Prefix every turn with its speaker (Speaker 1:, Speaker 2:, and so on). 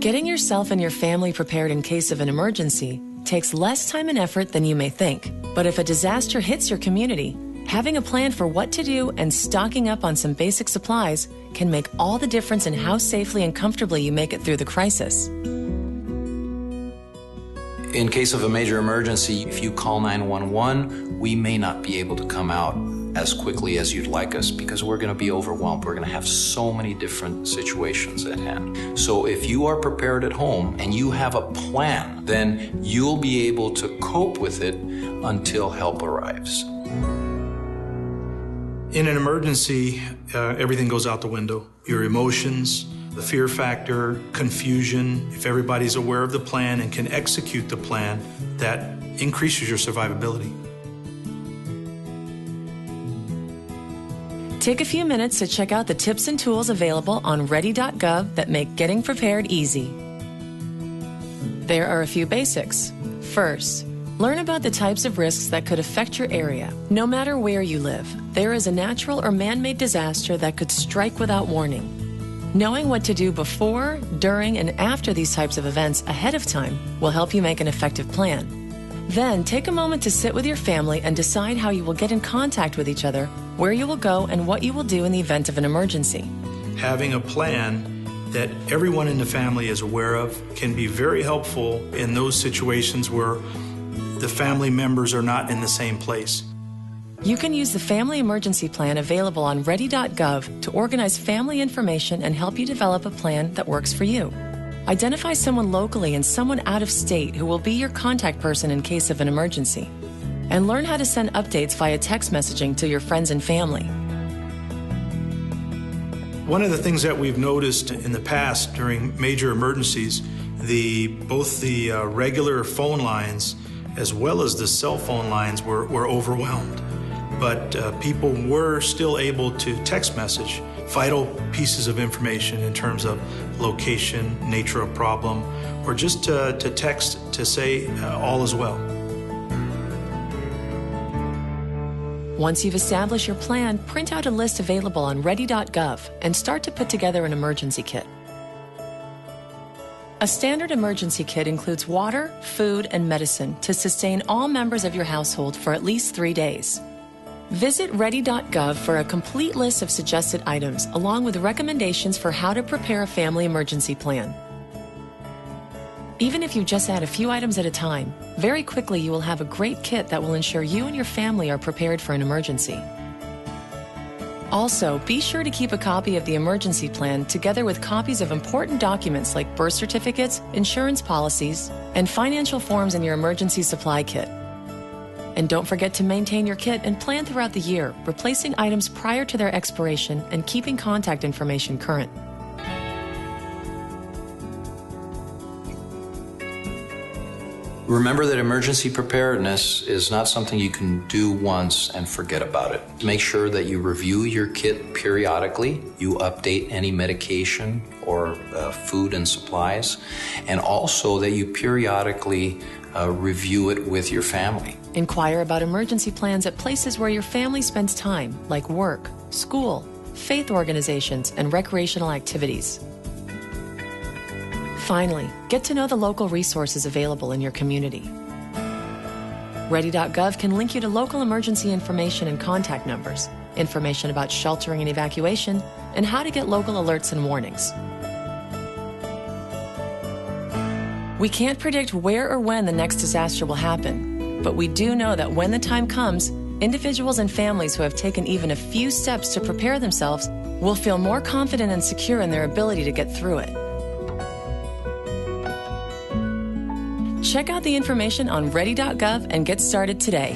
Speaker 1: Getting yourself and your family prepared in case of an emergency takes less time and effort than you may think. But if a disaster hits your community, having a plan for what to do and stocking up on some basic supplies can make all the difference in how safely and comfortably you make it through the crisis.
Speaker 2: In case of a major emergency, if you call 911, we may not be able to come out as quickly as you'd like us because we're going to be overwhelmed. We're going to have so many different situations at hand. So if you are prepared at home and you have a plan, then you'll be able to cope with it until help arrives.
Speaker 3: In an emergency, everything goes out the window. Your emotions, the fear factor, confusion. If everybody's aware of the plan and can execute the plan, that increases your survivability.
Speaker 1: Take a few minutes to check out the tips and tools available on ready.gov that make getting prepared easy. There are a few basics. First, learn about the types of risks that could affect your area. No matter where you live, there is a natural or man-made disaster that could strike without warning. Knowing what to do before, during, and after these types of events ahead of time will help you make an effective plan. Then, take a moment to sit with your family and decide how you will get in contact with each other, where you will go, and what you will do in the event of an emergency.
Speaker 3: Having a plan that everyone in the family is aware of can be very helpful in those situations where the family members are not in the same place.
Speaker 1: You can use the Family Emergency Plan available on ready.gov to organize family information and help you develop a plan that works for you. Identify someone locally and someone out of state who will be your contact person in case of an emergency. And learn how to send updates via text messaging to your friends and family.
Speaker 3: One of the things that we've noticed in the past during major emergencies, both the regular phone lines as well as the cell phone lines were overwhelmed. But people were still able to text message vital pieces of information in terms of location, nature of problem, or just to text to say all is well.
Speaker 1: Once you've established your plan, print out a list available on ready.gov and start to put together an emergency kit. A standard emergency kit includes water, food, and medicine to sustain all members of your household for at least 3 days. Visit ready.gov for a complete list of suggested items, along with recommendations for how to prepare a family emergency plan. Even if you just add a few items at a time, very quickly you will have a great kit that will ensure you and your family are prepared for an emergency. Also, be sure to keep a copy of the emergency plan together with copies of important documents like birth certificates, insurance policies, and financial forms in your emergency supply kit. And don't forget to maintain your kit and plan throughout the year, replacing items prior to their expiration and keeping contact information current.
Speaker 2: Remember that emergency preparedness is not something you can do once and forget about it. Make sure that you review your kit periodically, you update any medication or food and supplies, and also that you periodically review it with your family.
Speaker 1: Inquire about emergency plans at places where your family spends time, like work, school, faith organizations, and recreational activities. Finally, get to know the local resources available in your community. Ready.gov can link you to local emergency information and contact numbers, information about sheltering and evacuation, and how to get local alerts and warnings. We can't predict where or when the next disaster will happen, but we do know that when the time comes, individuals and families who have taken even a few steps to prepare themselves will feel more confident and secure in their ability to get through it. Check out the information on ready.gov and get started today.